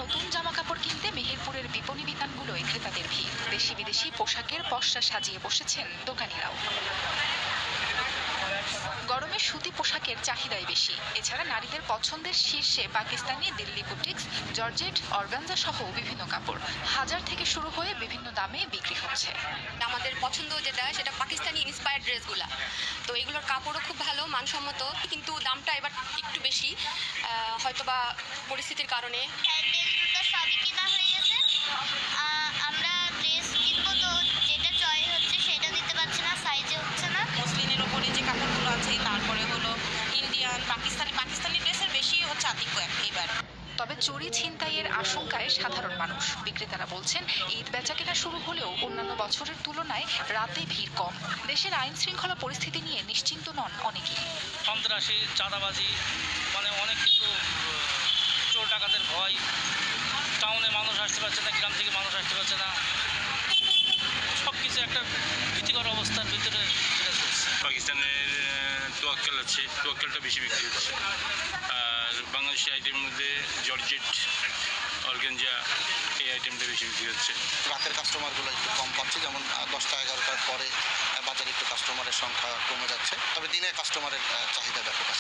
নতুন জামাকাপড় কিনতে মেহেরপুরের বিপণী বিতানগুলোয় ক্রেতাদের ভিড়। দেশি বিদেশি পোশাকের পসরা সাজিয়ে বসেছেন দোকানিরাও। গরমে সুতি পোশাকের চাহিদাই বেশি। এছাড়া নারীদের পছন্দের শীর্ষে Pakistani, Delhi boutiques, georgette, organza সহ বিভিন্ন কাপড় 1000 থেকে শুরু হয়ে বিভিন্ন দামে বিক্রি হচ্ছে। আমাদের পছন্দ যেটা সেটা পাকিস্তানি ইন্সপায়ার্ড ড্রেসগুলা, তো এগুলোর কাপড়ও খুব ভালো, মানসম্মত, কিন্তু দামটা এবার একটু বেশি, হয়তোবা পরিস্থিতির কারণে। ড্রেস দুটো সবই কিনা হয়ে গেছে। আমরা ড্রেস কিনবো, তো যেটা চয়েস হচ্ছে সেটা দিতে পারছি না, সাইজে হচ্ছে না। মসলিনের ওপরে যে কাপড়গুলো আছে, তারপরে হলো ইন্ডিয়ান, পাকিস্তানি ড্রেসের বেশি হচ্ছে আধিক্য এবার। তবে চুরি ছিনতাইয়ের আশঙ্কায় সাধারণ মানুষ। বিক্রেতারা বলছেন, ঈদ বেচাকেনা শুরু হলেও অন্যান্য বছরের তুলনায় রাতে ভিড় কম। দেশের আইন শৃঙ্খলা পরিস্থিতি নিয়ে নিশ্চিন্ত নন অনেকেই। সন্ত্রাসী, চাঁদাবাজি, মানে অনেক কিছু, চোর ডাকাতের ভয়, টাউনে মানুষ আসতে পারছে না, গ্রাম থেকে মানুষ আসতে পারছে না, সব কিছু একটা ভীতিকর অবস্থার ভিতরে বিরাজ করছে। পাকিস্তানের তোয়াক্কেল আছে, তোয়াক্কেলটা বেশি বিক্রি হচ্ছে। আর বাংলাদেশি আইটেমের মধ্যে জর্জেট, অর্গানজা, এই আইটেমটা বেশি বিক্রি হচ্ছে। রাতের কাস্টমারগুলো একটু কম পাচ্ছে, যেমন 10টা 11টার পরে বাজারে একটু কাস্টমারের সংখ্যা কমে যাচ্ছে, তবে দিনে কাস্টমারের চাহিদা ব্যাপক আছে।